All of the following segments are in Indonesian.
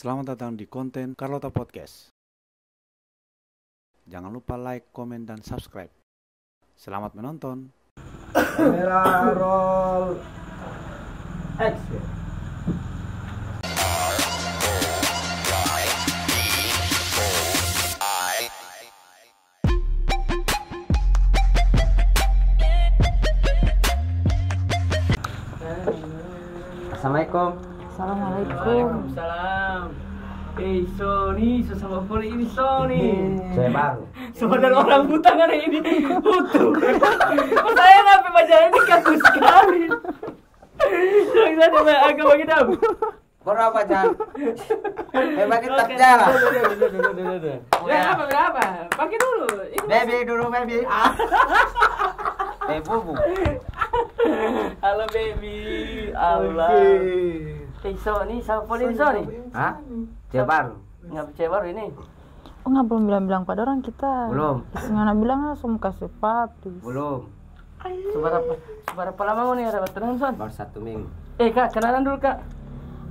Selamat datang di konten Carlota Podcast. Jangan lupa like, komen, dan subscribe. Selamat menonton. Kamera roll action. Assalamualaikum. Assalamualaikum. Waalaikumsalam. Sony, sesama poli ini Sony. Saya baru. Saudara orang buta kan ini butuh. Kok saya sampai baca ini kaku sekali. Saya ada agak bagi tahu. Berapa jam? Bagi tak jalan. Berapa? Pakai dulu. Baby dulu baby. Bubu. Halo baby. Allah. Sony, sama poli ini Sony. Hah? Saya baru. Nggak percaya baru ini. Oh, nggak belum bilang pada orang kita. Belum. Isngana bilang langsung kasih sepatu. Belum. Seberapa lama nih ada berteman Son? Baru 1 minggu. Kak, kenalan dulu Kak.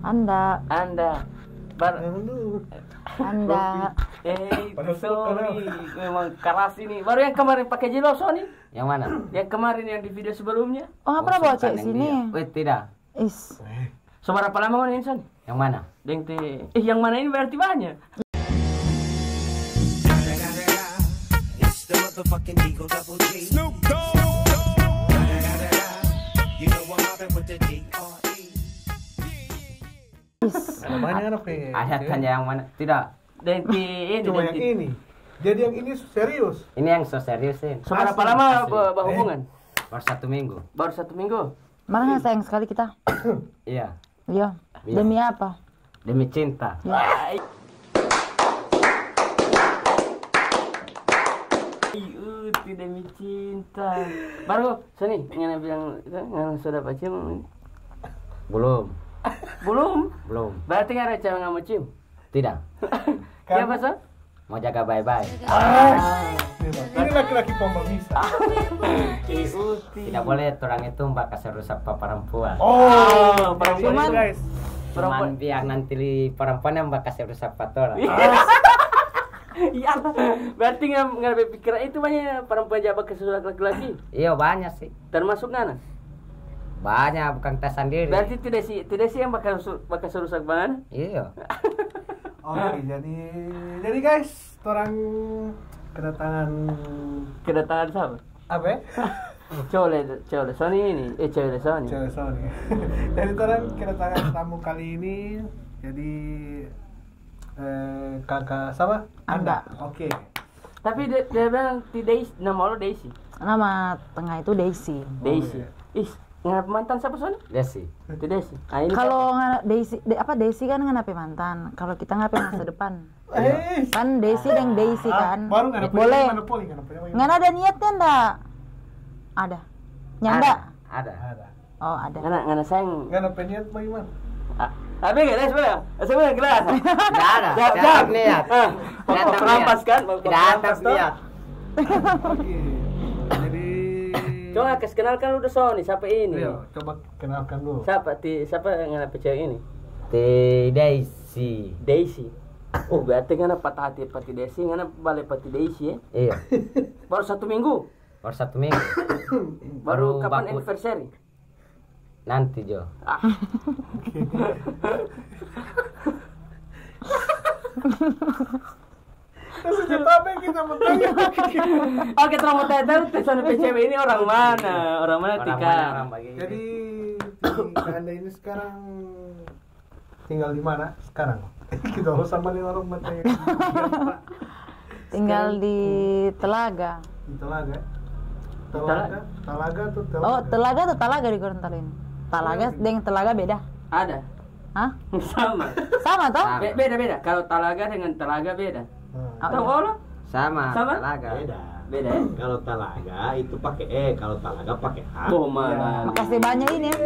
Anda. Sorry, memang keras ini. Baru yang kemarin pakai jilbab Sony. Yang mana? Yang kemarin yang di video sebelumnya. Oh, nggak pernah bawa cek sini. Wait, tidak. Is. Seberapa lama ini Son? Yang mana? Yang mana ini berarti banyak. Banyak anak pengen. Ada tanya yang mana? Tidak. Cuma yang ini. Jadi yang ini serius. Ini yang so serius sih. Seberapa lama berhubungan? Baru 1 minggu. Baru 1 minggu. Mana nggak sayang sekali kita? Iya. Iya. Iya. Demi apa? Demi cinta. Demi cinta. Baru Sony, ngana bilang ngana sudah pacium. Belum. Belum. Berarti nggak ada cewek nggak mau cium. Tidak. Siapa Son? Mau jaga bye-bye. Ini laki-laki pembisa. Tidak boleh orang itu mbak kasih rusak perempuan. Oh, perempuan guys. Cuman biar nanti perempuan yang mbak kasih rusak patora. Iya, berarti nggak berpikir itu banyak perempuan jabat ke laki-laki. Iya banyak sih. Termasuk Nana. Banyak bukan kita sendiri. Berarti tidak sih yang bakal rusak banget. Iya. Oke, jadi guys, orang kedatangan siapa? apa ya? Cewek Sony ini, cewek Sony. Cewek Sony. Jadi orang kedatangan tamu kali ini. Jadi kakak sama Anda. Oke. Tapi dia bilang tidak nama lo Daisy. Nama tengah itu Daisy. Daisy. Nggak mantan siapa Sony? Desi. Itu Daisy. Ini Kalau nggak Daisy kan nggak mantan. Kalau kita nggak masa depan. Kan Daisy dan Daisy kan. Baru nggak boleh. Nggak Nggak ada niatnya ndak? Ada. Nyanda? Ada. Oh, ada. Nggak sayang. Nggak niat bagaimana? Tapi nggak ada sebenarnya gelas. Tidak ada. Jawab. Niat. Tidak ada Rampas kan? Tidak ada niat. Oke. Jadi Coba kenalkan udah Sony, siapa ini? Iya, coba kenalkan dulu. Siapa yang ngana cewek ini? Daisy. Daisy. Oh, berarti ngana patah hati pati Daisy, ngana balik pati Daisy ya? Iya. Baru 1 minggu. Baru 1 minggu. Baru kapan baku. anniversary? Nanti Jo. Sejak apa yang kita bertanya? Oke, terus mau tanya Sony PCW ini orang mana? Orang mana Tika? Jadi Anda ini sekarang tinggal di mana sekarang? Kita harus sama dengan orang bertanya. Tinggal di Telaga. Di Telaga. Telaga? Telaga tuh Telaga. Oh, Telaga atau Talaga di Gorontalo ini? Talaga dengan Telaga beda. Ada. Hah? Sama. Sama toh? Beda. Kalau Talaga dengan Telaga beda. Tahu lo? Sama. Sama? Talaga. Beda ya? Kalau talaga itu pakai kalau talaga pakai H. Oh, mana? Makasih banyak ini ya.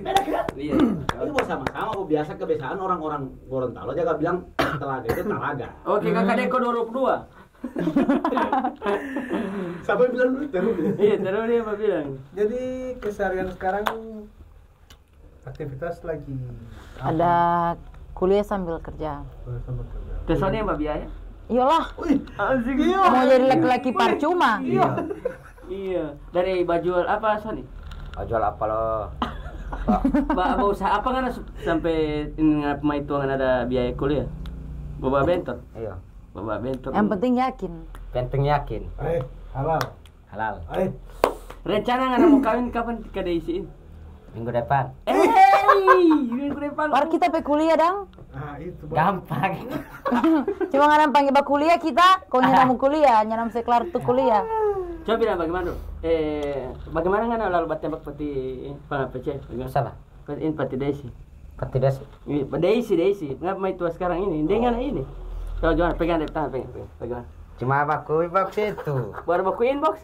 Beda kan? Iya. Itu mau sama-sama, biasa kebiasaan orang-orang Gorontalo jaga bilang telaga itu talaga. Oke, Kakak Deko 22. Siapa yang bilang dulu? Terus. Iya, terus dia apa bilang? Jadi keseharian sekarang aktivitas lagi apa? Ada Kuliah sambil kerja. Kuliah sambil kerja. Tesoni yang biaya? Iyalah, Asik. mau jadi laki-laki percuma. Iya. Dari baju apa Sony? Jual apa lo? Ba usaha apa kan sampai ini pemain itu kan ada biaya kuliah? Bawa bentor. Iya. Bawa bentor. Yang penting yakin. Penting yakin. Halal. Halal. Rencana nggak mau kawin kapan kita diisiin? Minggu depan. Minggu depan. Baru kita pe kuliah dang. Itu Gampang. Cuma ngadang panggil bak kuliah kita, kau nyanam kuliah, nyanam sekelar tuh kuliah. Coba bilang bagaimana? Bagaimana nggak lalu tembak peti PC? Salah. Peti Daisy. Pati desi. Daisy. Ngapa itu sekarang ini? Dengan ini. Coba jangan pegang deh tangan pegang. Bagaimana? Cuma baku box itu. Baru baku inbox.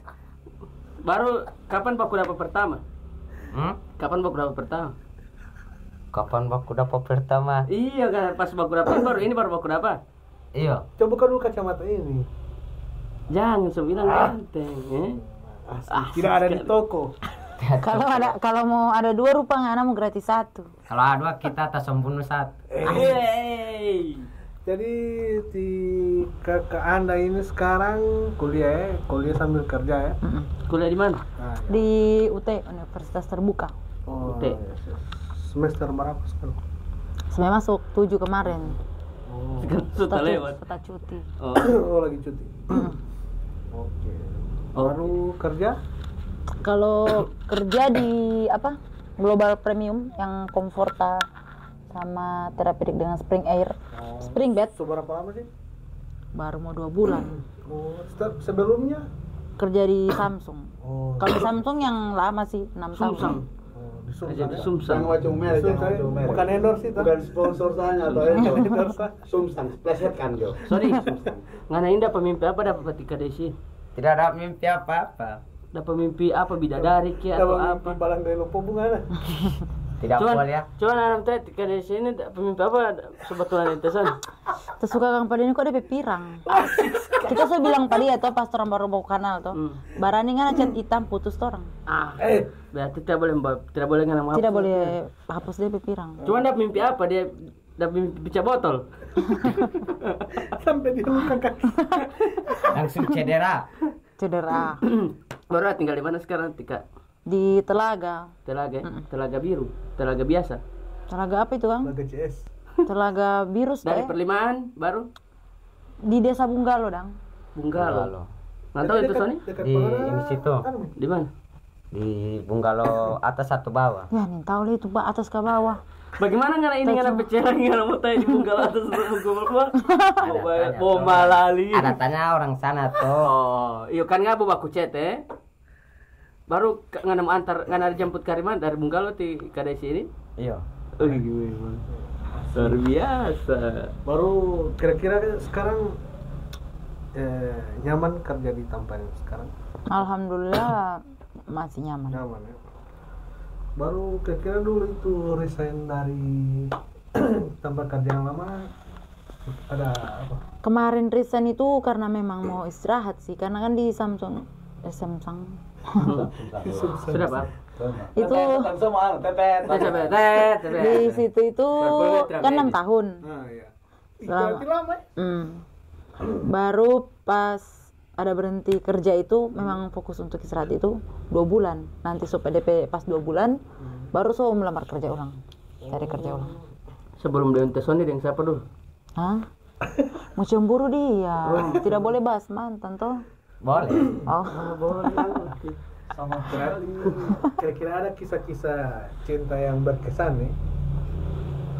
Baru kapan baku dapat pertama? Kapan baku dapat pertama? Kapan baku dapat pertama? Iya kan pas baku dapat baru ini baru baku dapat. Iya. Coba buka dulu kacamata ini. Jangan sebilang ganteng, Tidak ada di toko. Kalau mau ada 2 rupa anak mau gratis 1. Kalau ada kita tak sempurna 1. Jadi di kakak Anda ini sekarang kuliah sambil kerja ya? Kuliah di mana? Nah, ya. Di UT, Universitas Terbuka. Oh, UT. yes. Semester berapa sekarang? Saya masuk 7 kemarin. Oh, Sudah lewat. Sudah cuti. oh lagi cuti. Oke. Baru kerja? Kalau kerja di apa? Global Premium yang Comforta sama terapedik dengan Spring Air. Spring Bed Seberapa lama sih? baru mau 2 bulan. Oh, sebelumnya? Kerja di Samsung. Oh, Kalau di Samsung yang lama sih 6 tahun. Sumsang. di Aja di Sumsang. Sumsang. Bukan endorse itu. Bukan sponsor saya atau endorse. Sumsang, pleset kan Jo. Sorry. Ngana indah pemimpi apa dapat ketika Desi? Tidak ada mimpi apa-apa. Dapat mimpi apa bidadari ki atau apa? Balang dari Lopo bunga. Tidak boleh ya. Cuman anak teh ketika Desi ini pemimpi apa sebetulnya tesan? Tersuka Kang Padi ini kok ada pirang. Kita saya bilang Padi ya toh pas orang baru mau kanal toh. Barani ngana cat hitam putus toh orang. Berarti tidak boleh ngana maaf. Tidak boleh hapus dia pirang. Cuman dapat mimpi apa dia? Dapat mimpi pecah botol. Sampai di luka kaki. Langsung cedera. Cedera. Baru tinggal di mana sekarang Tika? Di Telaga. Telaga, Telaga biru, Telaga biasa. Telaga apa itu Kang? Laga CS. Telaga biru Dari sudah. perlimaan baru Di Desa Bunggalo dang. Bunggalo. Nggak tahu itu Sony? Di ini situ. Di mana? Di bungalow atas atau bawah. Ya nih tahu lah itu Pak atas ke bawah. Bagaimana ngana ini ngana pecelan ngana mau tanya di bunggalo atas bunggalo bawah? Mau malali. Ada tanya orang sana tuh. Oh, iya kan nggak baku cet baru ngana mau antar ngana jemput Kariman dari bunggalo ti kada sini. Iya. Oh gimana? Luar biasa. Baru kira-kira sekarang nyaman kerja di tempat yang sekarang? Alhamdulillah masih nyaman. Nyaman ya. Baru kira-kira dulu itu resign dari tempat kerja yang lama ada apa? Kemarin resign itu karena memang mau istirahat sih karena kan di Samsung Sudah Pak. itu di situ itu kan 6 tahun. Nah, iya. Selama- Berarti lama ya? Baru pas ada berhenti kerja itu memang fokus untuk istirahat itu 2 bulan. Nanti so PDP pas 2 bulan baru so melamar kerja ulang. Cari kerja ulang. Sebelum dia Sony yang siapa dulu? Hah? Mau cemburu dia. Tidak boleh bahas mantan toh. Boleh. Oh. Sama berarti kira-kira ada kisah-kisah cinta yang berkesan nih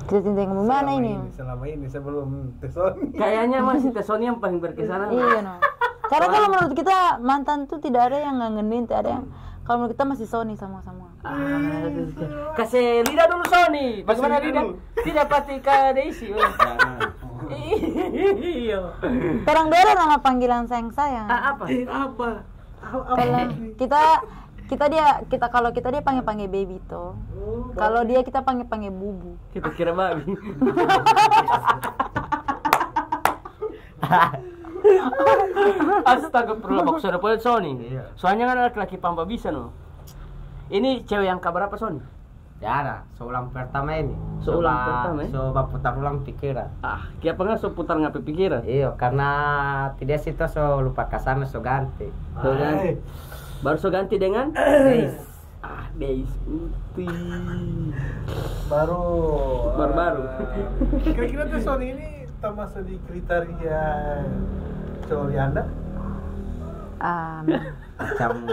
Kita cinta yang gimana ini? selama ini sebelum Tesoni. Kayaknya masih Sony yang paling berkesan. Iya no. Karena kalau menurut kita mantan tuh tidak ada yang ngangenin, tidak ada yang kalau menurut kita masih Sony sama-sama. Kasih lidah dulu Sony. Bagaimana lidah? Tidak pasti ke Daisy. Iya. Orang beda nama panggilan sayang-sayang. Apa? Kalau kita kalau kita dia panggil baby toh. Kalau dia kita panggil bubu. Kita kira babi. Astaga, perlu box ada poin Sony. Soalnya kan laki-laki pamba bisa no. Ini cewek yang kabar apa Sony? Ya ada, seulang pertama ini. Seulang pertama, eh? Coba putar ulang pikiran. Kia apa so putar ngapi pikiran? Iya, karena tidak situ so lupa kasana so ganti. So ganti. Baru so ganti dengan Days. Days. Baru. Kira-kira tuh Sony ini termasuk di kriteria cowok Anda? Macam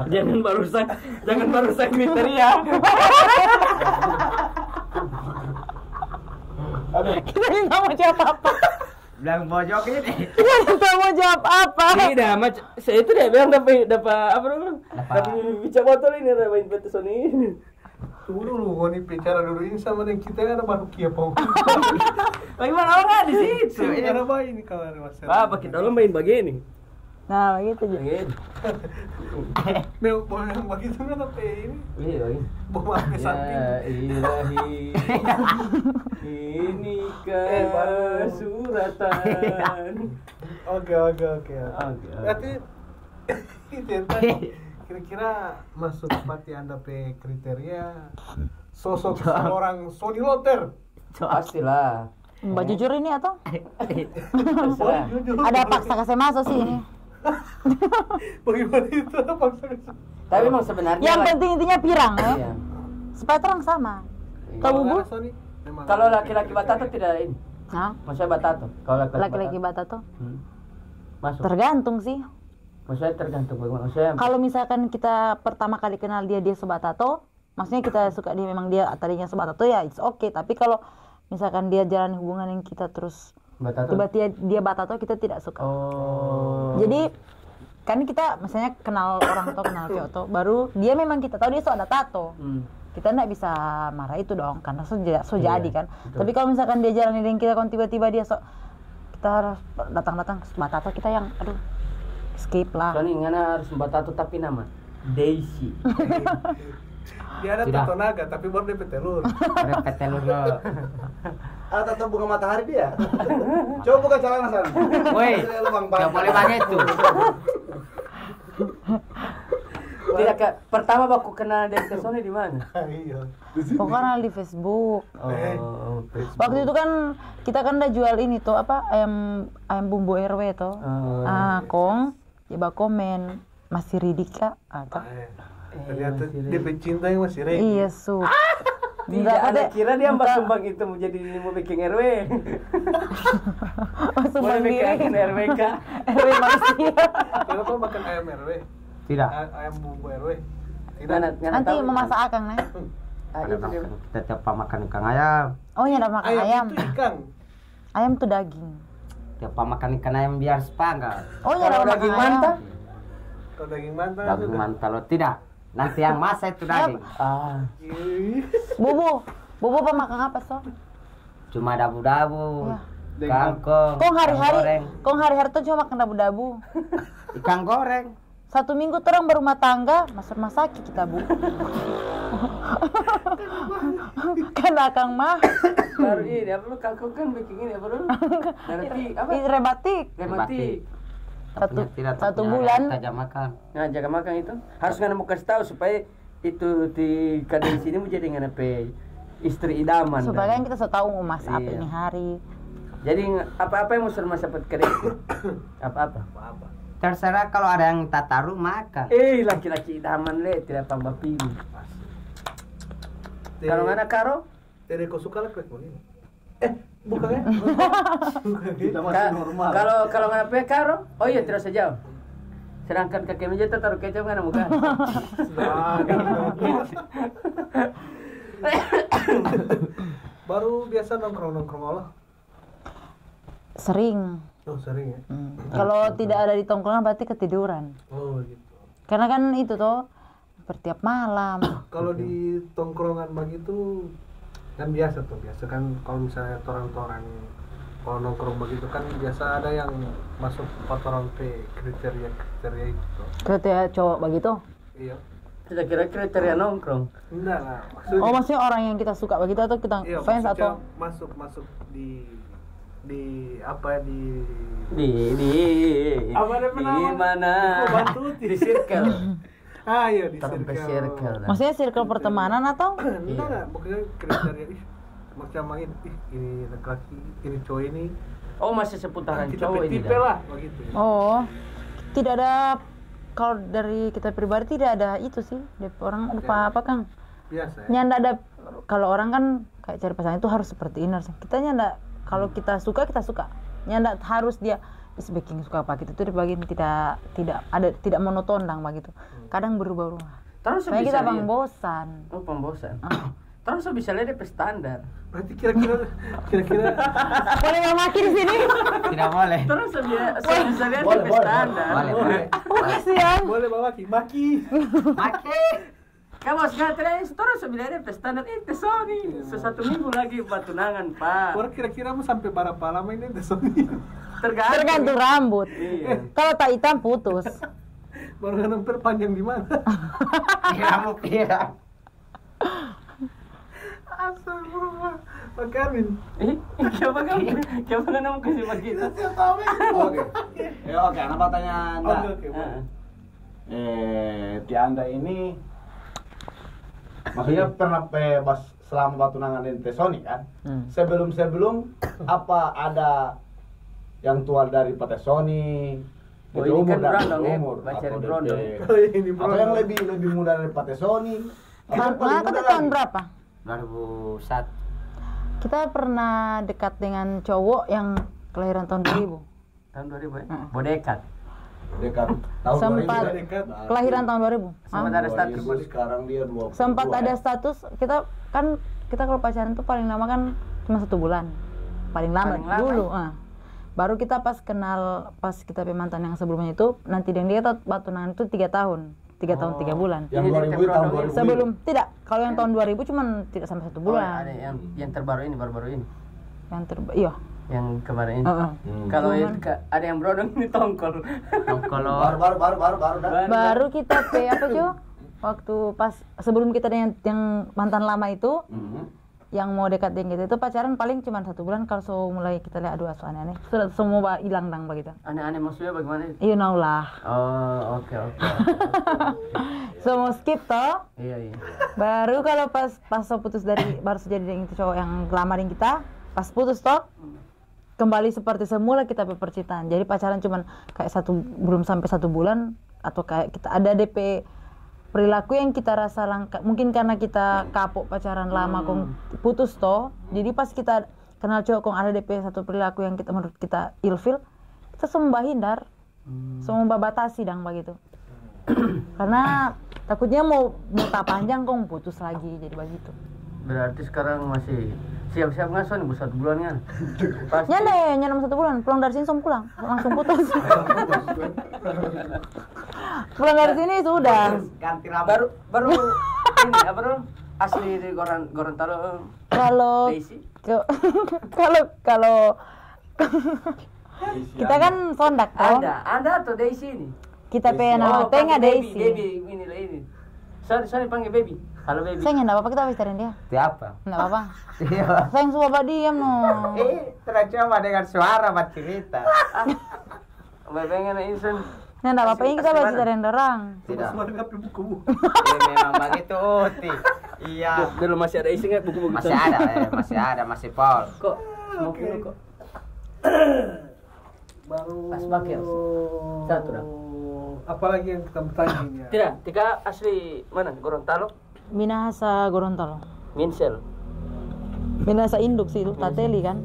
jangan barusan kriteria. Kita nggak mau jawab apa. bilang bojok ini. Kita nggak mau jawab apa. Tidak, saya itu deh bilang dapat apa dulu? Dapat bicara botol ini ada main petis ini. Tunggu dulu, ini bicara dulu ini sama dengan kita ada baru kia pong. Bagaimana orang di situ? Bicara apa ini kalau ada masalah? Apa kita orang main begini? Nah, begitu juga. Begini. Nih, boleh yang begitu kan apa ini? Iya, begini. Bawa apa samping? Ya ilahi, ini kan suratan. Oke. Berarti itu yang tadi kira-kira masuk seperti Anda pe kriteria sosok seorang Sony Lotter. Pastilah. Mbak jujur ini atau? Pastilah. Ada paksa kasih masuk sih ini. Bagaimana itu ada paksa? Tapi memang sebenarnya Yang penting intinya pirang ya. Iya. Supaya terang sama. Kalau Kalau bubur? ada Sony, memang Kalau laki-laki batato tidak ini. Hah? Maksudnya batato. Kalau Laki-laki batato? Masuk. Tergantung sih. Maksudnya tergantung bagaimana. Maksudnya Kalau misalkan kita pertama kali kenal dia sebatato, maksudnya kita suka dia memang dia tadinya sebatato ya it's okay. Tapi kalau misalkan dia jalan hubungan yang kita terus batato. tiba-tiba dia batato, kita tidak suka. Oh. Jadi kan kita misalnya kenal orang atau kenal cowok tuh, baru dia memang kita tahu dia ada tato. Kita nggak bisa marah itu dong karena so jadi kan. betul. Tapi kalau misalkan dia jalan dengan kita kon tiba-tiba dia kita harus datang batato, kita yang aduh skip lah. Soalnya ngana harus batato tapi nama Daisy. dia ada Tidak. tato naga tapi baru dia petelur. Repet telur lo. Ah, tato bunga matahari dia. Coba buka celana sana. Woi, Ada lubang nggak boleh banyak itu. Tidak Kak, pertama baku kenal dari Sony di mana? Iya. Pokoknya di Facebook. Oh, Waktu itu kan kita kan udah jual ini tuh apa ayam bumbu RW tuh. Kong coba komen masih Ridika atau Ternyata dia pecinta yang masih Regi. iya su. Tidak ada kira dia mbak sumbang itu mau jadi mau bikin RW. Masuk Boleh bikin mandiri. RW Kak. RW manusia. Kenapa makan ayam RW? Tidak. Ayam bumbu RW? Tidak. Nanti memasak akang nih. Ada makan. Kita tiap makan ikan ayam. Oh iya ada makan ayam. Itu ikan. Ayam tuh daging. Tiap makan ikan ayam biar sepanggal. Oh iya ada Kalau makan daging ayam. mantap. Kalau daging mantan. Daging mantal lo tidak. Nanti yang masak itu daging. Bubu pemakan apa so? Cuma dabu-dabu. Iya. Kangkong. Kong hari-hari, goreng. kong hari-hari tuh cuma makan dabu-dabu. Ikan goreng. 1 minggu terang berumah tangga, masak kita bu. Kan akang mah. Baru ini apa lu kangkung kan bikin ini apa dulu? Nanti apa? Rebatik. Rematik. Satu bulan. Kita makan. Nah, jaga makan itu harus ngana mau kasih tahu supaya itu di kadang sini menjadi ngana pe istri idaman. Supaya kan kita tahu mau masak apa Iya. ini hari. Jadi apa-apa yang mau suruh masak kerja apa-apa. Terserah kalau ada yang tak taruh makan. Laki-laki idaman le tidak tambah pilih. Kalau ngana karo Tere kau suka lah kue ini. Bukan kan? Kita masih normal. Kalau ngana pe karo, oh iya tidak sejauh. Sedangkan kaki meja itu taruh kecap ngana muka. Baru biasa nongkrong Allah. Sering. Oh sering ya. Kalau tidak ada di tongkrongan berarti ketiduran. Oh gitu. Karena kan itu tuh bertiap malam. Kalau di tongkrongan begitu kan biasa kan kalau misalnya orang kalau nongkrong begitu kan biasa ada yang masuk orang kriteria itu. Kriteria cowok begitu. Iya. Kita kira kriteria nongkrong. Enggak lah. Oh maksudnya orang yang kita suka begitu atau kita iya, fans maksudnya atau masuk di apa di Di Apa dia pernah? di mana? Di Bantu, Di circle. Iya di Sampai circle. circle. Maksudnya circle pertemanan atau? Enggak, pokoknya kriteria macam main ini laki-laki, ini cowok ini. Oh, masih seputaran Kita cowok ini. tipe lah begitu. Oh, tidak ada. Kalau dari kita pribadi tidak ada itu sih. Orang lupa apa Kang? Biasa ya. Nyanda ada. Kalau orang kan kayak cari pasangan itu harus seperti inner. Kita nyanda. Kalau kita suka kita suka. Nyanda harus dia speaking suka apa gitu. Itu dibagi tidak monoton dang begitu. Kadang berubah-ubah. Terus Supaya kita bisa bang lihat. bosan. Oh, pembosan. Terus bisa lihat DP standar. Berarti kira-kira Boleh nggak maki di sini? Tidak boleh. Terus bisa lihat Boleh, DP boleh, standar. Boleh. Oh kasihan. boleh bawa maki. Kamu sekarang terus bisa lihat DP standar. Itu Sony. Satu minggu lagi batunangan, Pak. Orang kira-kira mau sampai berapa lama ini udah Sony? Tergantung rambut. Iya. Kalau tak hitam putus. Baru nempel panjang di mana? Kamu kira. Astagfirullah. Pak Kamin. Siapa kamu kasih begitu? Oke, anak pertanyaan Anda. Oke, boleh. Di Anda ini maksudnya pernah selama batunangan di Sony kan? Sebelum apa ada yang tua dari Pak Sony? Oh, Dari ini kan dan berondong ya, umur, baca atau berondong. DP, Oh, ini atau yang lebih muda dari Pak Sony? Atau yang paling Kata muda tahun lagi? berapa? 2001. Kita pernah dekat dengan cowok yang kelahiran tahun 2000. Tahun 2000 ya? Bodekat. Dekat tahun Sempat 2000. dekat. kelahiran tahun 2000. Sempat ada status. Sekarang dia 20. Sempat ada status kita kalau pacaran tuh paling lama kan cuma 1 bulan. Paling lama Paling lama, dulu. Baru kita pas kita mantan yang sebelumnya itu nanti dia batunangan itu 3 tahun. 3 tahun 3 bulan. Yang 2000 tahun 2000. Sebelum tidak, kalau yang tahun 2000 cuman tidak sampai 1 Oh, bulan. ada yang terbaru ini, baru-baru ini. Iya. Yang kemarin ini. Heeh. Kalau ada yang berondong ini tongkol. Kalau Baru dah. Baru kita apa cuy? Waktu pas sebelum kita dengan yang mantan lama itu, yang mau dekat dengan kita itu pacaran paling cuma 1 bulan. Kalau mulai kita lihat aduh aneh-aneh, sudah semua hilang dang begitu. Aneh-aneh maksudnya bagaimana? You know lah. Oh, oke. Semua skip toh. Iya. Baru kalau pas putus baru jadi dengan itu cowok yang lamarin kita, pas putus toh kembali seperti semula kita percintaan. Jadi pacaran cuman kayak belum sampai 1 bulan atau kayak kita ada DP perilaku yang kita rasa langka, mungkin karena kita kapok pacaran lama kong putus toh. Jadi pas kita kenal cowok kong ada DP satu perilaku yang menurut kita ilfil, kita semua hindar, semua batasi dang begitu. Karena takutnya mau tak panjang kong putus lagi, jadi begitu. Berarti sekarang masih siap-siap ngasuh nih 1 bulan kan? Pasti. Nyana 1 bulan, pulang dari sini langsung putus. Pulang dari sini sudah. ganti rambut. Baru ini apa dong? Asli di Gorontalo. Kalau Daisy. kalau kita kan sondak toh. Anda atau Daisy ini? Kita pengen nama tengah Daisy. Baby ini. Sorry panggil baby. Halo baby. Sayang enggak apa-apa kita bicarain dia. Siapa? Enggak apa-apa. Iya. Sayang suka diam no. Tercoba dengan suara buat cerita. Pengen insun. Nah, enggak apa-apa ini kita bicarain orang. Tidak. Suara ngapain buku-buku. Memang begitu Uti. Iya. Dulu masih ada isi nggak buku-buku? Masih ada, masih Paul. Kok smoke dulu kok. Baru Pas bakir. Satu dah. Apalagi yang kita bertanya ini ya? Tidak, Tika asli mana? Gorontalo? Minahasa Gorontalo. Minsel. Minahasa induk sih itu, Tateli kan.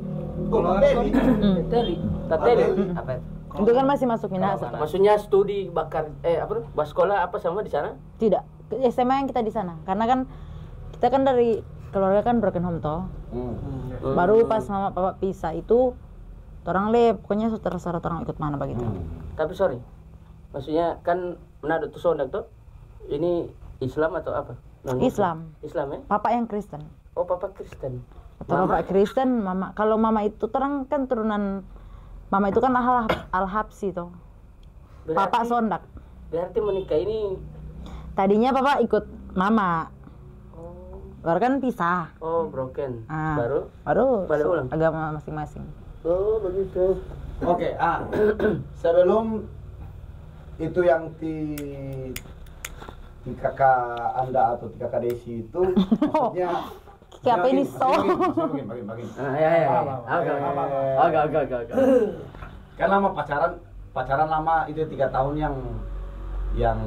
Tateli. Apa? Itu kan masih masuk Minahasa. Maksudnya studi sekolah apa sama di sana? Tidak. SMA yang kita di sana. Karena kan kita kan dari keluarga kan broken home toh. Baru pas mama papa pisah itu orang pokoknya terserah orang ikut mana begitu. Tapi sorry. Maksudnya kan Manado tuh sondak tuh. Ini Islam atau apa? Islam. Islam ya? Papa yang Kristen. Oh, papa Kristen. Atau bapak Kristen, mama. Kalau mama itu terang kan turunan mama itu kan Al-Habsi toh. Papa sondak. Berarti menikah ini Tadinya papa ikut mama. Baru kan pisah. oh broken. Ah. Baru balik ulang. Agama masing-masing. Oh, begitu. Oke, sebelum itu yang kakak Anda atau kakak Desi itu maksudnya Kayak apa ini Begini. Ya. Agak. Kan lama pacaran lama itu 3 tahun yang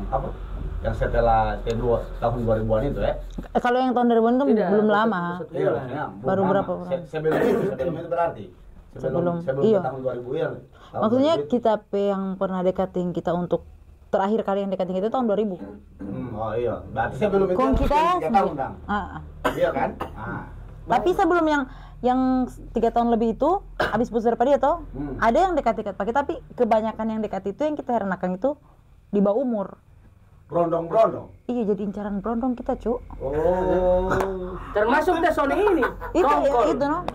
apa? Yang setelah tahun 2000-an itu ya. Kalau yang tahun 2000 itu Tidak, belum satu lama. Iya, maksudnya Baru lama. berapa bulan? Sebelum itu berarti. Sebelum iya. tahun 2000 ya. Maksudnya kita yang pernah dekatin kita untuk terakhir kali yang dekatin kita itu tahun 2000. Oh iya. Berarti sebelum itu Kong kita 3 tahun dong. Iya kan? Tapi sebelum yang 3 tahun lebih itu habis putus dari dia toh, ada yang dekat-dekat pakai, tapi kebanyakan yang dekat itu yang kita herankan itu di bawah umur. Brondong. Iya, jadi incaran brondong kita, Cuk. Oh. Termasuk deh Sony ini. Itu no.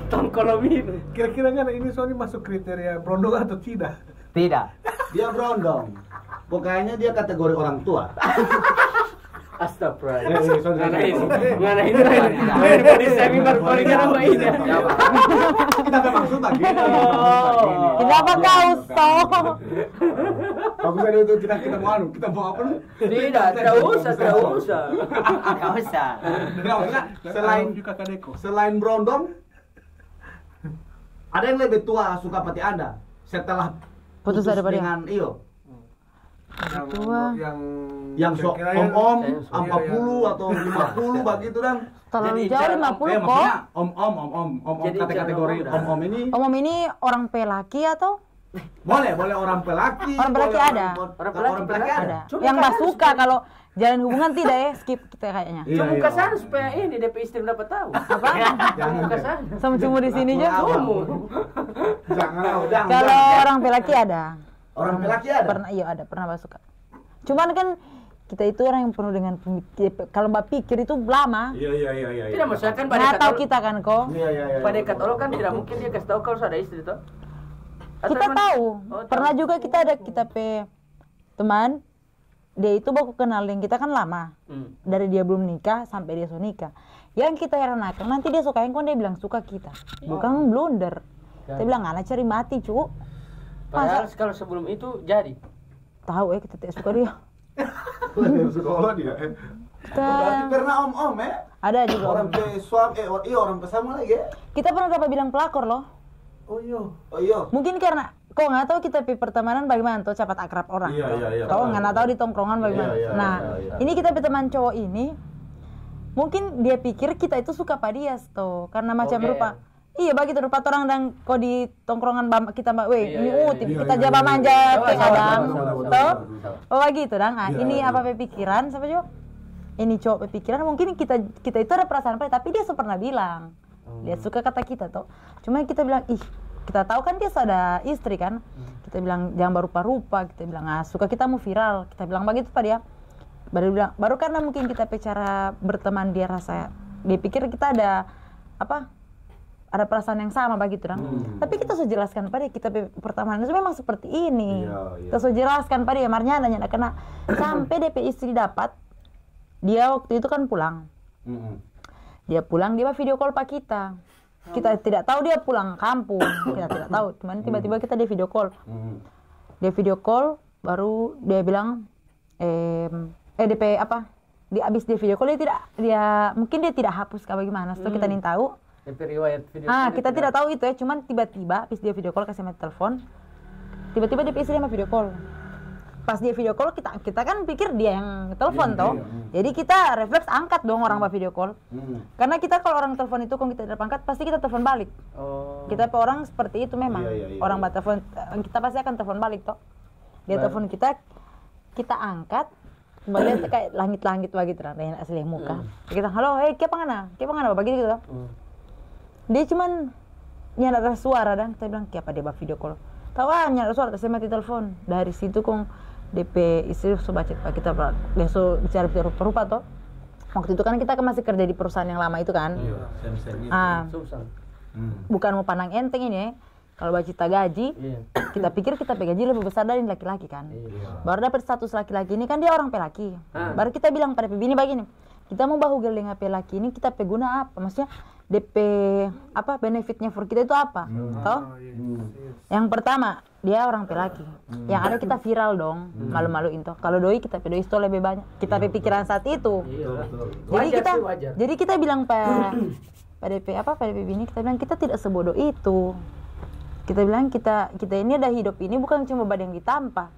Tongkol ini. Kira-kira kan ini Sony masuk kriteria brondong atau tidak? Tidak. Dia brondong. Pokoknya dia kategori orang tua. Astagfirullah. Mana ini? Di semi berpolitik apa ini? Kita memang suka gini. Kenapa kau toh? Aku tadi itu kita mau apa nih? Tidak usah. Enggak usah. Selain brondong, ada yang lebih tua suka pati Anda setelah Putus daripada dia. dengan Iyo. Tua. Yang sok om 40 atau 50 begitu dan Terlalu jauh 50 kok. maksudnya om Jadi kategori jangan om ini Om ini orang pelaki atau? boleh orang pelaki. Orang pelaki boleh ada. Orang pelaki ada. Ada. Yang nggak suka kalau jalan hubungan tidak ya, skip kita kayaknya. Iya, Cuma ke sana supaya ini DP istri dapat tahu. Apa? Cuma ke sana. Sama cuma di sini aja. Jangan. Kalau orang pelaki ada. Orang pelaki ada. Pernah Mbak suka. Cuman kan kita itu orang yang penuh dengan kalau Mbak pikir itu lama. Iya. Tidak maksudnya kan Nggak tahu kita kan kok. Iya. pada katolog kan tidak mungkin dia kasih tahu kalau sudah ada istri toh. Atau Kita emang- tahu. Oh, Pernah tahu. juga kita teman, dia itu baku kenalin kita kan lama. Dari dia belum nikah sampai dia sudah nikah. Yang kita herankan nanti dia sukain kok dia bilang suka kita. Bukan blunder. Dia bilang anak cari mati, cu. Padahal kalau sebelum itu jadi. Tahu kita tidak suka dia. Sekolah dia. Kita Berarti pernah om ya? ada juga. Orang pe suam orang pesama lagi ya? Kita pernah dapat bilang pelakor loh. Oh iya. Mungkin karena kok nggak tahu kita pertemanan bagaimana tuh cepat akrab orang. Iya. Tahu nggak tahu di tongkrongan bagaimana. Iya. Nah, ini kita teman cowok ini mungkin dia pikir kita itu suka padias tuh karena macam Oke. rupa. Iya begitu rupa orang dan kok di tongkrongan kita weh ini kita iya, jaba iya. manja Tahu, kayak tahu, kadang tahu. tuh. Oh begitu dong. Nah, Iya, ini iya. apa pikiran siapa Jo? Ini cowok pikiran mungkin kita itu ada perasaan pada tapi dia pernah bilang dia suka kata kita tuh. Cuma kita bilang kita tahu kan dia ada istri kan. Kita bilang jangan baru-rupa, kita bilang suka kita mau viral. Kita bilang begitu Pak dia. Baru karena mungkin kita cara berteman dia pikir kita ada ada perasaan yang sama begitu dong. Tapi kita sudah jelaskan pada dia, kita pertemanan itu memang seperti ini. Iya. Kita sudah jelaskan pada dia, marnya nanya kena sampai DP istri dapat. Dia waktu itu kan pulang. Dia pulang dia video call Pak kita. Kita tidak tahu dia pulang kampung, kita tidak tahu. Cuman tiba-tiba kita dia video call. Dia video call baru dia bilang DP Dia abis dia video call mungkin dia tidak hapus kayak bagaimana. Setelah kita ingin tahu. DP riwayat video. Kita tidak tahu itu ya, cuman tiba-tiba abis dia video call kasih mati telepon. Tiba-tiba dia istri sama video call. Pas dia video call kita kan pikir dia yang telepon toh. Jadi kita refleks angkat dong orang video call. Karena kita kalau orang telepon itu kalau kita tidak angkat pasti kita telepon balik. Oh. Kita orang seperti itu memang. Iya. Orang telepon kita pasti akan telepon balik toh. Dia telepon kita angkat. Kembali kayak langit-langit begitu dengan asli muka. Kita halo, kayak apa begitu toh. Dia cuman nyadar suara dan kita bilang kayak apa dia video call. Tahu nyadar suara saya mati telepon. Dari situ kong DP istri sudah baca kita dia bicara rupa toh. Waktu itu kan kita masih kerja di perusahaan yang lama itu kan. Susah. Bukan mau pandang enteng ini ya. Kalau kita gaji, kita pikir kita gaji lebih besar dari laki-laki kan. Baru dapat status laki-laki ini kan dia orang pelaki. Baru kita bilang pada bini begini, kita mau bahu dengan laki ini kita peguna apa? Maksudnya DP apa benefitnya for kita itu apa? Toh? Oh, yes. Yang pertama, dia orang pelaki. Yang ada kita viral dong, malu-maluin toh. Kalau doi kita doi itu lebih banyak. Kita pikiran saat itu. Iya. Jadi Wajar kita sih, wajar. jadi kita bilang Pak DP bini kita bilang kita tidak sebodoh itu. Kita bilang kita ini ada hidup ini bukan cuma badan yang ditampa.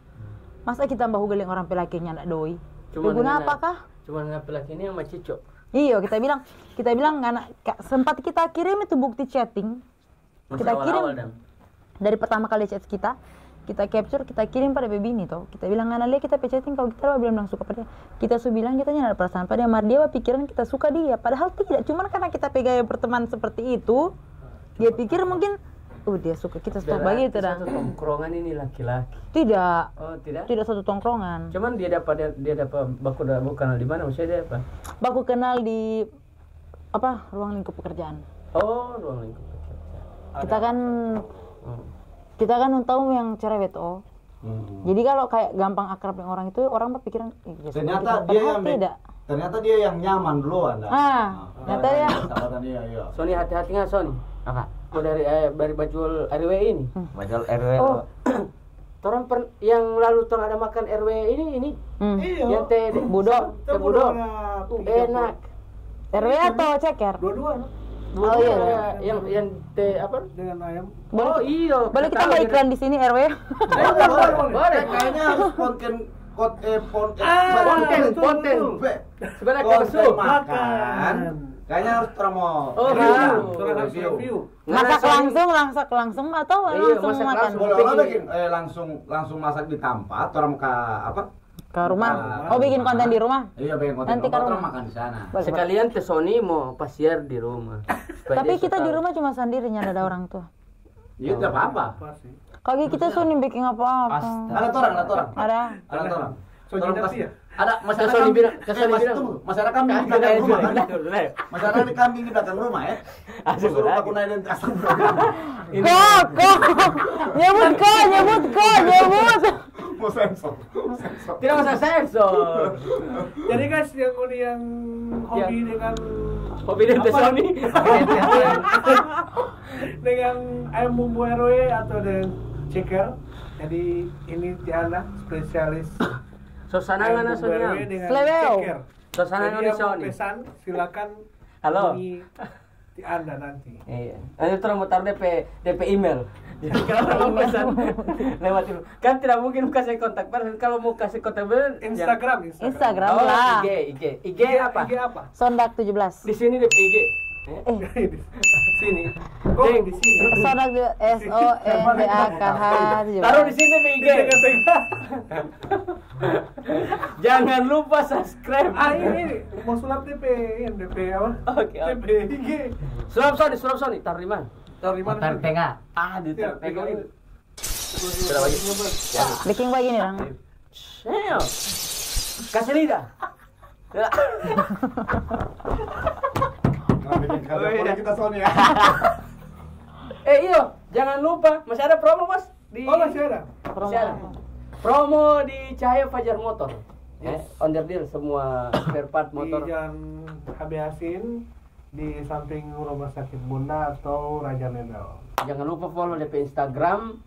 Masa kita mbah hugeling orang pelakinya anak doi? Berguna apakah? Cuma dengan pelaki ini yang macicok. Iya, kita bilang anak sempat kita kirim itu bukti chatting. Kita kirim dari pertama kali chat kita capture, kita kirim pada bini toh. Kita bilang anak kita chatting kau kita belum suka pada dia. Kita bilang kita nyala perasaan pada dia, pikiran kita suka dia. Padahal tidak, cuman karena kita pegang pertemanan seperti itu, dia pikir mungkin dia suka kita stop begitu dah. Satu tongkrongan ini laki-laki. Tidak. Oh, tidak. Tidak satu tongkrongan. Cuman dia dapat baku kenal di mana? Maksudnya dia apa? Baku kenal di ruang lingkup pekerjaan. Oh, ruang lingkup pekerjaan. Kita kan tahu yang cerewet Jadi kalau kayak gampang akrab dengan orang itu orang berpikiran ternyata dia yang nyaman duluan. Ternyata ya. Iya. Sony hati-hati nggak Sony? Apa? Kau dari baju RW ini? Bajul RW. Oh, orang yang lalu ada makan RW ini. Iya. Yang teh Budo. teh budo. Enak. RW atau ceker? Dua-dua. Oh iya. Yang teh apa? Dengan ayam. Oh iya. Boleh kita mau iklan di sini RW? Boleh. Kayaknya harus konten. Sebenarnya konten masuk. makan. Kayaknya harus promo. Oh, review. Masak langsung atau Iya, langsung masak makan? langsung. Boleh bikin langsung masak di tempat, orang Ke rumah. Bikin konten di rumah. Iya, bikin konten. Nanti ke rumah. Orang makan di sana. Sekalian teh Sony mau pasiar di rumah. Supaya Tapi dia kita suka. di rumah cuma sendirinya ada orang tua. Iya, tidak apa-apa. Kaki kita Sony bikin apa-apa. Ada orang. Ada. Ada orang. Soalnya dia. Ada Ke Sony bilang, masyarakat kambing di belakang rumah kan? Masyarakat di kambing di belakang rumah ya. Suruh aku naik dan kasar. Kok. Nyebut. Mau sensor. Tidak usah sensor. Jadi guys, yang hobi dengan Hobi dia teh Sony. dengan ayam bumbu RW atau dengan ceker. Jadi ini Tiana spesialis Suasana ayam mana bumbu Sony? RW dengan Sleweo. ceker. Suasana Jadi mana yang mau Sony? pesan silakan Halo. hubungi Tiana nanti. Iya. Nanti terus mau taruh DP email. Jadi kalau mau pesan lewat itu. Kan tidak mungkin kasih kontak person. Kalau mau kasih kontak person Instagram. Instagram Oh, lah. IG apa? IG apa? Sondak 17. Di sini DP IG. Sini. Kok di sini? Sondak SONDAKH 17. Taruh di sini DP IG. Tengah-tengah. Jangan lupa subscribe. Ini mau sulap DP apa? Oke. DP IG. Sulap Sony. Taruh di mana? Taruh di mana? Taruh tengah. Di Ya, tengah. pegang ini. Bikin begini dong. Ayo. Kasih lidah. Kita Sony ya. Iyo, jangan lupa masih ada promo Mas di Masih ada. Masih ada. Promo di Cahaya Fajar Motor. Under deal semua spare part motor. Di Jalan HB Hasin di samping Rumah Sakit Bunda atau Raja Medal. Jangan lupa follow DP Instagram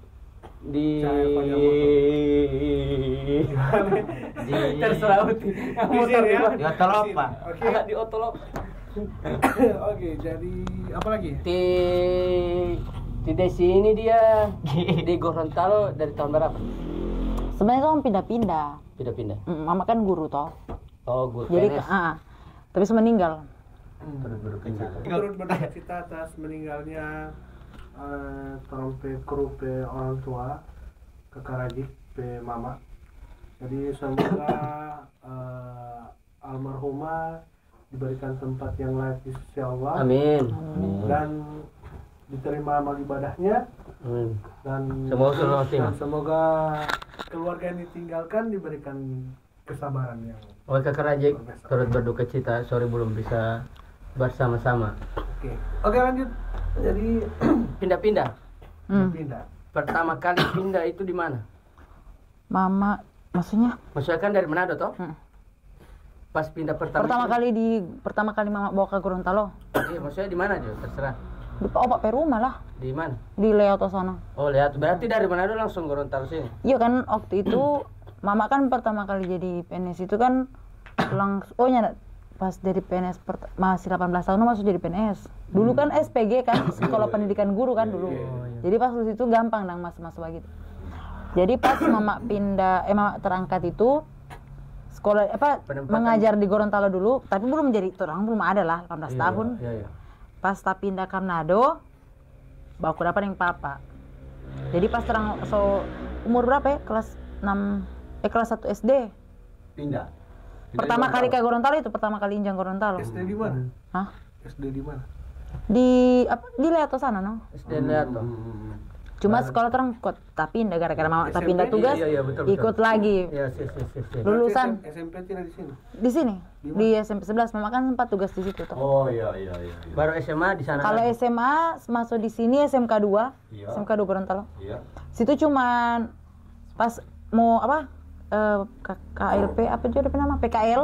di Cahaya Fajar terserah Uti. Di sini ya. Di Otolopa. Oke. Di Otolop. Oke, jadi apa lagi? Di Desi ini dia di Gorontalo dari tahun berapa? Sebenarnya kamu pindah-pindah. Pindah-pindah. Mama kan guru toh. Oh, guru Jadi PNS. terus meninggal. Turut berduka cita atas meninggalnya trompet kru pe orang tua Kekarajik pe mama. Jadi semoga almarhumah diberikan tempat yang layak di sisi Allah Amin. dan diterima amal ibadahnya Amin. dan semoga keluarga yang ditinggalkan diberikan kesabaran yang Oke, Kak Rajik, turut berduka cita, sorry belum bisa bersama-sama. Oke, lanjut. Jadi Pindah-pindah. pindah. Pertama kali pindah itu di mana? Mama, maksudnya? Maksudnya kan dari Manado toh? Pas pindah pertama. pertama kali mama bawa ke Gorontalo. Iya, maksudnya di mana Jo? Terserah. Di Pak rumah lah, Di mana? di Leoto sana. Oh, lihat. Berarti dari Manado langsung Gorontalo sini. Iya kan waktu itu mama kan pertama kali jadi PNS itu kan pas dari PNS masih 18 tahun masuk jadi PNS. Dulu kan SPG kan, Sekolah Pendidikan Guru kan dulu. Jadi pas itu gampang dong masuk begitu. Jadi pas mama terangkat itu sekolah mengajar di Gorontalo dulu, tapi belum ada lah 18 tahun. Iya. Pas tak pindah ke Manado, bawa aku dapat yang papa. Jadi pas umur berapa ya? Kelas 1 SD. Pindah. Pertama kali ke Gorontalo itu, pertama kali injang Gorontalo. SD di mana? Hah? SD di mana? Di Leoto sana no. SD Leoto. Cuma sekolah terang kok tak pindah gara-gara mama tak pindah tugas. Iya, betul. Ikut lagi. Iya, Lulusan SMP tidak di sini. di sini. Di SMP 11 mama kan sempat tugas di situ toh. Oh iya. Baru SMA di sana. Kalau lagi. SMA masuk di sini SMK 2. Iya. SMK 2 Gorontalo. Iya. Situ cuman pas mau KLP apa juga nama PKL.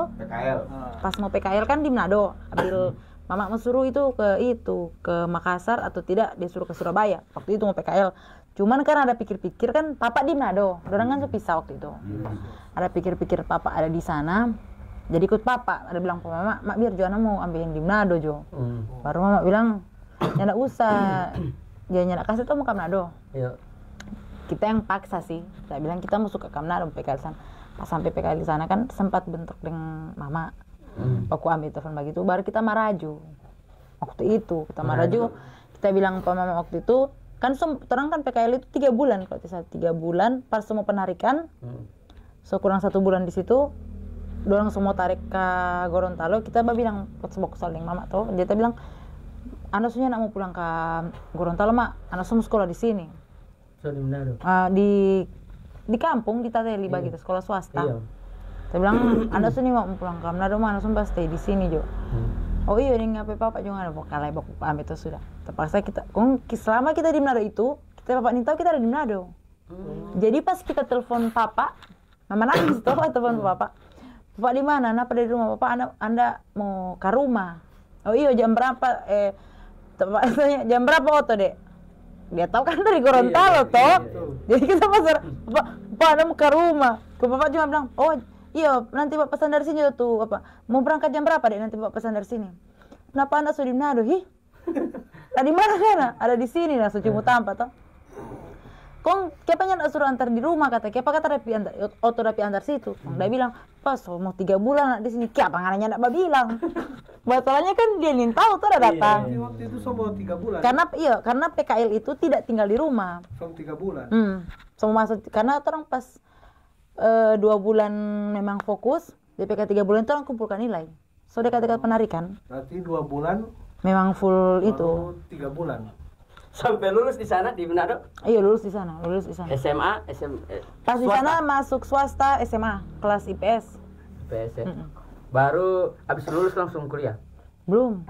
Pas mau PKL kan di Manado. Ambil mama mau suruh ke Makassar atau tidak dia suruh ke Surabaya. Waktu itu mau PKL. Cuman kan ada pikir-pikir kan papa di Manado. Dorang kan pisah waktu itu. Ada pikir-pikir papa ada di sana. Jadi ikut papa. Ada bilang mama, mak biar Joanna mau ambilin di Manado Jo. Baru mama bilang, "Nyak usah." Dia nyak kasih tuh mau ke Manado. Iya. Kita yang paksa sih. Saya bilang kita masuk ke Manado PKL sana. Pas sampai PKL di sana kan sempat bentrok dengan mama. Aku ambil telepon begitu, baru kita maraju. Waktu itu kita maraju, kita bilang ke mama waktu itu, kan terang kan PKL itu 3 bulan, kalau tidak 3 bulan, pas semua penarikan, so kurang 1 bulan di situ, dorang semua tarik ke Gorontalo, kita bilang, kesal dengan mama tuh, dia bilang, Anda sunya nak mau pulang ke Gorontalo mak, Anda semua sekolah di sini. So di Manado. Di kampung di Tateli begitu, sekolah swasta. Iya. Saya bilang, Anda sini mau pulang ke Manado, Anda sumpah stay di sini Jo. Oh iya, ini ngapain papa juga ada kalai baku pamit itu sudah. Terpaksa selama kita di Manado itu, kita bapak nih tahu kita ada di Manado. Jadi pas kita telepon papa, mama nangis tuh telepon papa. Papa di mana? Napa dari rumah papa? Anda mau ke rumah? Oh iya, jam berapa? Papa tanya, jam berapa Oto dek? Dia tahu kan dari Gorontalo toh. Jadi kita pasar, papa Anda mau ke rumah. Ke papa cuma bilang, oh iya, nanti Pak pesan dari sini tuh mau berangkat jam berapa dek? Nanti Pak pesan dari sini. Kenapa Anda sudah di Manado? Di mana kan? Ada di sini lah, Sucimu Tampa toh. Kong, kiapanya nak suruh antar di rumah kata rapi antar, Oto rapi antar situ. Dia bilang, pas mau 3 bulan nak di sini, kiapa ngaranya nak bilang. Masalahnya kan dia ingin tahu tuh ada datang. Waktu itu semua 3 bulan. Karena PKL itu tidak tinggal di rumah. Semua 3 bulan. Semua masuk karena orang pas 2 bulan memang fokus, DPK 3 bulan itu orang kumpulkan nilai. So dekat-dekat penarikan. Berarti 2 bulan memang full itu. 3 bulan. Sampai lulus di sana di Manado? Iya, lulus di sana. SMA, Pas di sana masuk swasta SMA, kelas IPS. IPS ya. Baru habis lulus langsung kuliah? Belum.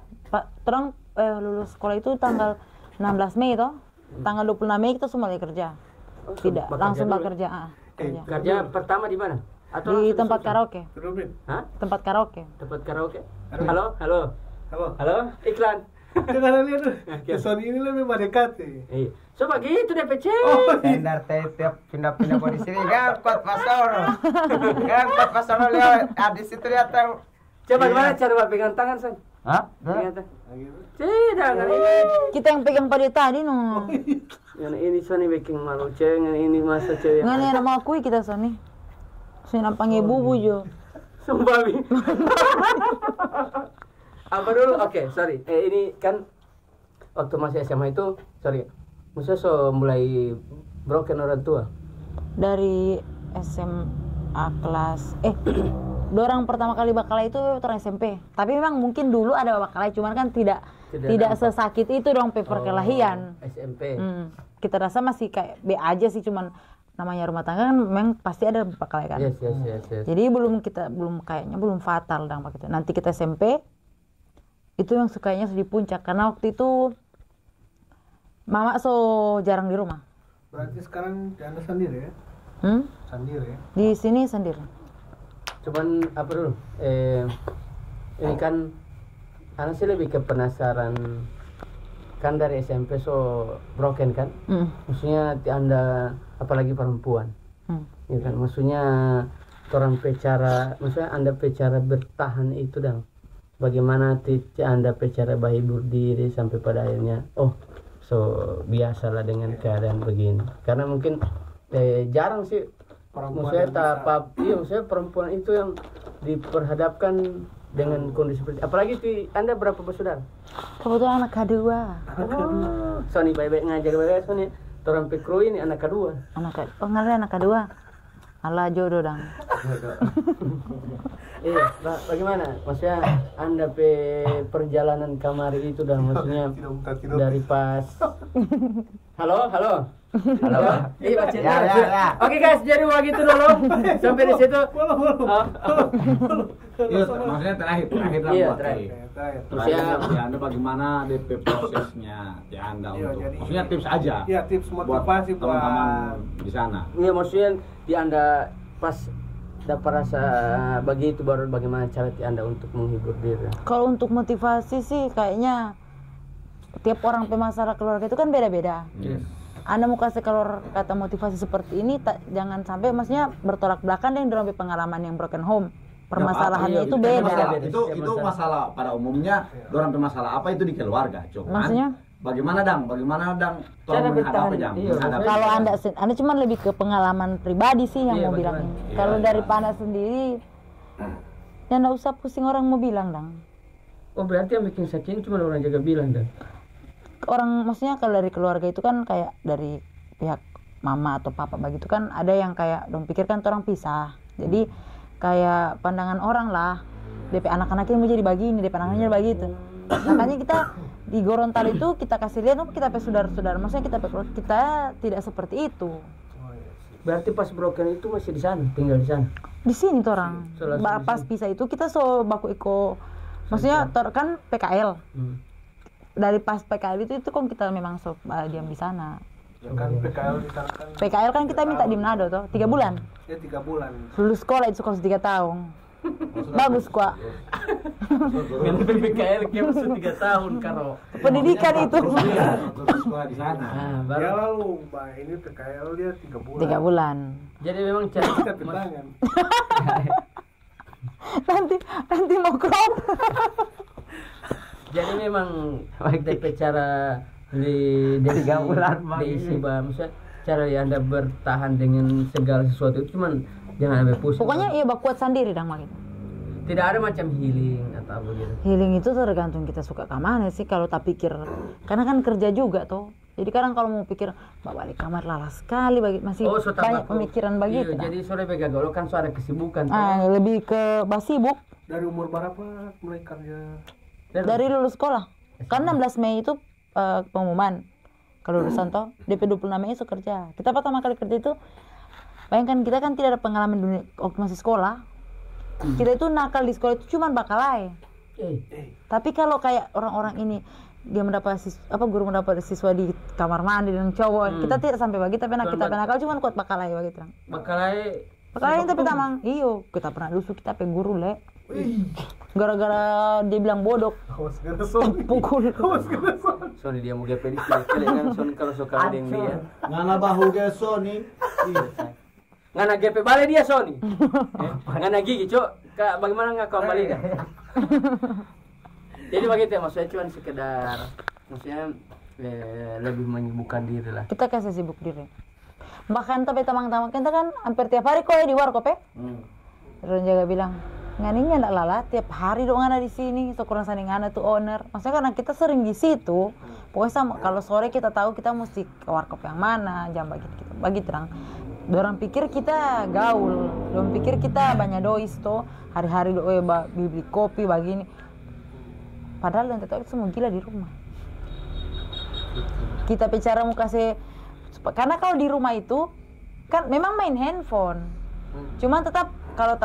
Terang lulus sekolah itu tanggal 16 Mei toh. Tanggal 26 Mei kita semua lagi kerja. Tidak, langsung bekerja. Kerja pertama di mana? Atau di tempat karaoke. Hah? Tempat karaoke. Halo. Iklan. Jangan lihat tuh. Sony ini lebih mendekati. Iya. Coba gitu deh PC. Tender tiap pindah-pindah di sini ngangkut Pasono. Ngangkut Pasono lihat di situ lihat tahu. Coba gimana cara pegang tangan, San? Hah? Pegang tangan. Tidak, kan ini. Kita yang pegang pada tadi no. Yang ini Sony bikin malu cewek, yang ini masa cewek. Nggak nih nama akui kita Sony. Sony nampangnya bubu jo. Sumpah Mi. Apa dulu? Oke, sorry. Ini kan waktu masih SMA itu, sorry. Maksudnya mulai broken orang tua. Dari SMA kelas dorang pertama kali bakalai itu orang SMP. Tapi memang mungkin dulu ada bakalai, cuman kan tidak sesakit itu dong perkelahian. SMP. Kita rasa masih kayak B aja sih, cuman namanya rumah tangga kan memang pasti ada bakalai kan. Yes. Jadi belum fatal dong begitu. Nanti kita SMP itu yang sukanya di puncak karena waktu itu mama jarang di rumah. Berarti sekarang Anda sendiri ya? Sendiri ya? Di sini sendiri. Cuman apa dulu? Ini kan anak sih lebih ke penasaran, kan dari SMP so broken kan? Maksudnya Anda apalagi perempuan, ya kan? Maksudnya orang bicara, maksudnya Anda bicara bertahan itu dong. Bagaimana Anda bicara menghibur diri sampai pada akhirnya, oh so biasalah dengan keadaan begini. Karena mungkin jarang sih. Maksudnya maksudnya perempuan itu yang diperhadapkan dengan kondisi seperti, apalagi Anda berapa bersaudara? Kebetulan anak kedua. Sony baik-baik ngajar baik Sony. Orang Pekro ini anak kedua. Anak kedua. Alah jodoh dong. Bagaimana? Maksudnya Anda perjalanan kamari itu dah, maksudnya dari pas. Halo. Iya, Ya. Oke guys, jadi begitu dulu. Sampai di situ. Iya, maksudnya terakhir lah Iya, buat terakhir. Terakhir Anda bagaimana DP prosesnya di Anda untuk, maksudnya tips aja. Iya, tips motivasi buat teman-teman di sana. Iya, maksudnya di Anda pas dapat rasa begitu, baru bagaimana cara Anda untuk menghibur diri? Kalau untuk motivasi sih kayaknya tiap orang pemasalah keluarga itu kan beda-beda. Anda mau kasih keluar kata motivasi seperti ini, jangan sampai maksudnya bertolak belakang dengan pengalaman yang broken home. Permasalahannya itu beda. Itu masalah pada umumnya, dorang masalah apa itu di keluarga. Cuman Maksudnya? Bagaimana dang tolong menghadapi dang. Kalau anda cuma lebih ke pengalaman pribadi sih yang mau bilang ini. Kalau dari Pana sendiri, ya nggak usah pusing orang mau bilang dang. Oh, berarti yang bikin sakit cuma orang jaga bilang dang. Orang maksudnya kalau dari keluarga itu kan kayak dari pihak mama atau papa begitu kan ada yang kayak dong pikirkan orang pisah. Jadi kayak pandangan orang lah, DP anak-anaknya mau jadi begini, DP anaknya begitu. Makanya kita di Gorontalo itu kita kasih lihat, kita saudara-saudara, maksudnya kita tidak seperti itu. Berarti pas broken itu masih di sana, tinggal di sana. Di sini tuh orang. Pas pisah itu kita so baku iko, maksudnya kan PKL. Dari pas PKL itu kan kita memang so diam di sana. Ya kan PKL di sana kan. PKL kan kita minta di Manado tuh 3 bulan. Ya 3 bulan. Lulus sekolah itu sekolah 3 tahun. Bagus kok. Dengan PKL kayak 3 tahun karo. Pendidikan itu. Sekolah di sana. Ya lalu, ini PKL dia 3 bulan. 3 bulan. Jadi memang cara Kita pintangan. nanti mau crop. Jadi memang DP cara di 3 bulan diisi maksudnya cara Anda bertahan dengan segala sesuatu itu cuman jangan sampai pusing. Pokoknya iya kuat sendiri dang makin. Tidak ada macam healing atau apa gitu. Healing itu tergantung kita suka ke mana sih kalau tak pikir. Karena kan kerja juga tuh. Jadi kadang kalau mau pikir balik kamar lalas sekali masih banyak pemikiran begitu. Iya, jadi sore gagal kan ada kesibukan. Lebih ke sibuk. Dari umur berapa mulai kerja? Dari lulus sekolah. Kan 16 Mei itu pengumuman kelulusan toh. DP 26 Mei itu kerja. Kita pertama kali kerja itu, bayangkan kita kan tidak ada pengalaman dunia waktu masih sekolah. Kita itu nakal di sekolah itu cuman bakalai. Tapi kalau kayak orang-orang ini dia mendapat guru mendapat siswa di kamar mandi dan cowok, kita tidak sampai begitu, tapi kita nakal cuman kuat bakalai begitu. Bakalai tapi tamang, iyo kita pernah dusuk kita pe guru le. Gara-gara dia bilang bodoh. Pukul. Sony dia mau GP di sini kan Sony kalau suka ada yang dia. Ngana bahu ke Sony. Ngana GP balik dia Sony. Ngana gigi, Cok. Bagaimana enggak kau balik dah? Jadi begitu ya, maksudnya cuma sekedar maksudnya lebih menyibukkan diri lah. Kita kasih sibuk diri. Bahkan tapi teman-teman kita kan hampir tiap hari kok ya di warkop ya. Orang jaga bilang, nganinya ndak lala tiap hari dong ada di sini, sekurang sanding ana tuh owner. Maksudnya karena kita sering di situ. Pokoknya sama kalau sore kita tahu kita mesti ke warkop yang mana, jam bagi terang. Dorang pikir kita gaul, dorang pikir kita banyak dois tuh, hari-hari doa beli kopi begini. Padahal yang tetap semua gila di rumah. Kita bicara mau kasih, karena kalau di rumah itu kan memang main handphone. Cuman tetap kalau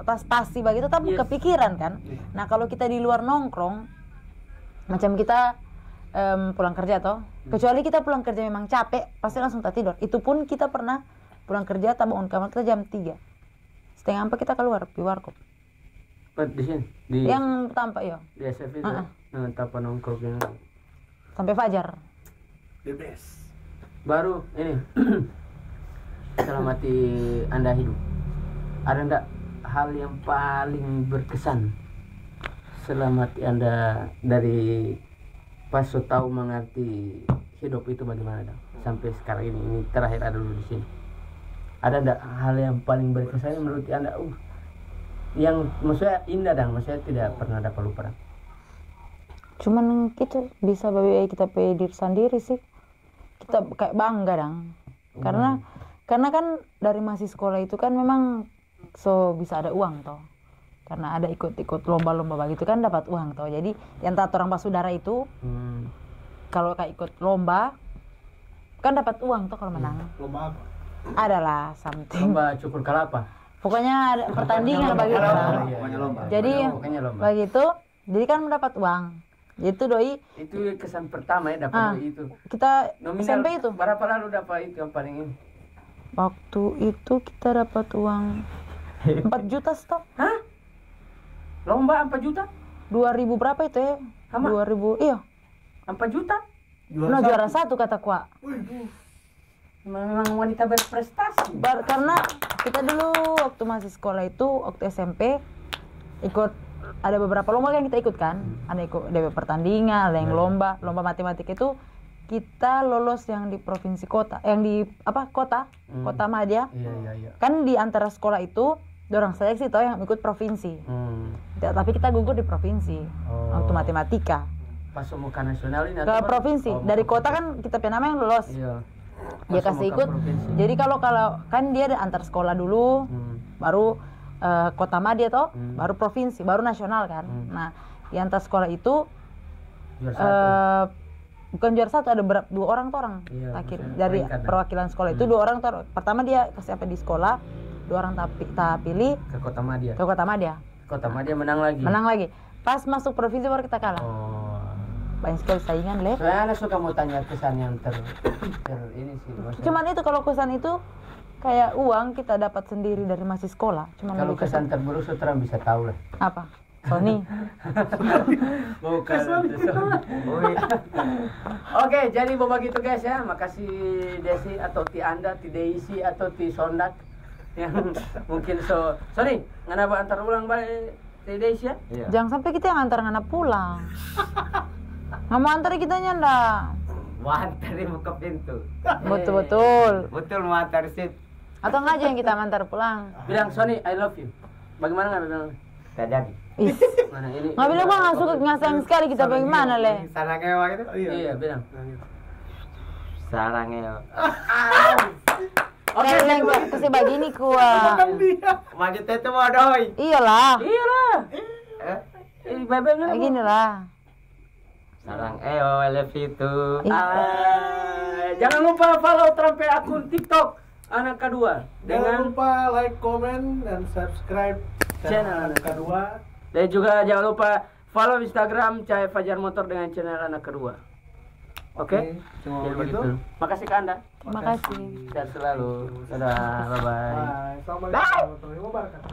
tas pasti begitu tetap kepikiran kan. Nah kalau kita di luar nongkrong, macam kita pulang kerja toh, kecuali kita pulang kerja memang capek, pasti langsung tak tidur. Itu pun kita pernah pulang kerja tak bangun kamar kita jam 3. setengah 4 kita keluar di warkop. Di sini di Yang tampak ya, di SF itu Ah, tanpa nongkrong yang sampai fajar. The best. baru ini selama Anda hidup ada ndak hal yang paling berkesan selama Anda dari pas so tahu mengerti hidup itu bagaimana dong sampai sekarang ini terakhir ada dulu di sini, ada ndak hal yang paling berkesan menurut Anda yang maksudnya indah dong, maksudnya tidak pernah dapat lupa dong? Cuman gitu bisa bagi kita pede diri sendiri sih, kita kayak bangga dong, karena kan dari masih sekolah itu kan memang so bisa ada uang toh, karena ada ikut lomba-lomba begitu kan dapat uang toh. Jadi yang tak orang basudara itu kalau kayak ikut lomba kan dapat uang toh kalau menang. Lomba apa? Adalah something, Lomba cukur kelapa. pokoknya ada pertandingan begitu. Pokoknya lomba. Jadi Pokoknya lomba. begitu, jadi kan mendapat uang. Itu doi Itu kesan pertama ya dapat itu. kita Nominal SMP itu. berapa lalu dapat itu yang paling ini? Waktu itu kita dapat uang 4 juta stop. Hah? Lomba 4 juta? 2000 berapa itu ya? Sama? 2000, iya. 4 juta? Nah, juara satu kata kuak. Memang wanita berprestasi. Karena kita dulu waktu masih sekolah itu, waktu SMP ikut ada beberapa lomba yang kita ikut kan. Ada ikut DP pertandingan, ada yang lomba matematika itu kita lolos yang di provinsi kota, yang di kota Madya. Iya. Kan di antara sekolah itu dorang seleksi toh yang ikut provinsi. Tapi kita gugur di provinsi waktu matematika. Pas mau ke nasional ini Ke provinsi. Dari kota kan kita punya nama yang lolos. Iya. Dia Pas kasih mau ke ikut. provinsi. Jadi kalau kan dia ada antar sekolah dulu, baru kota Madya toh, baru provinsi, baru nasional kan. Nah, di antar sekolah itu Juara satu. bukan juara satu, ada dua orang tuh orang Iya, akhir maksudnya dari peringkat, perwakilan sekolah itu dua orang tuh. Pertama dia kasih apa di sekolah, dua orang tak pilih Ke Kota Madya. ke kota Madya, Kota Madya menang lagi. menang lagi. Pas masuk provinsi baru kita kalah. Oh. Banyak sekali saingan leh. Soalnya Ana suka mau tanya kesan yang ini sih. maksudnya. Cuman itu kalau kesan itu kayak uang kita dapat sendiri dari masih sekolah. Cuman kalau lebih kesan terburuk saudara bisa tahu lah. apa? Sony. Bukan. Oke, jadi begitu guys ya. Makasih Desi atau Ti Anda, Ti Deisi atau Ti Sondak yang mungkin sorry, ngana antar ulang balik Ti Deisi ya. Iya. Jangan sampai kita yang antar ngana pulang. Nggak mau antar kita nyanda. Mau antar di buka pintu. Betul. Betul mau antar sit. Atau nggak aja yang kita antar pulang. Bilang Sony, I love you. Bagaimana nggak bilang? Tak jadi. Ih, Mana ini? nggak bilang gua nggak suka nggak sayang sekali kita bagaimana leh. Sarang ewa gitu. Iya, bilang. Sarang ewa. Oke, leng kasih begini kuah. Maksudnya itu mau doi. Iyalah, Iyalah. Bebe kayak gini lah. Sarang ewa, I love you too. Jangan lupa follow Trampe akun TikTok Anak Kedua Jangan dengan lupa like, comment, dan subscribe Channel Anak Kedua. dan juga jangan lupa follow Instagram Cahaya Fajar Motor dengan channel Anak Kedua. Oke? Cuma Jadi begitu. begitu. Makasih ke Anda. Terima kasih. Sehat selalu. Dadah, bye bye. Bye. Assalamualaikum warahmatullahi wabarakatuh.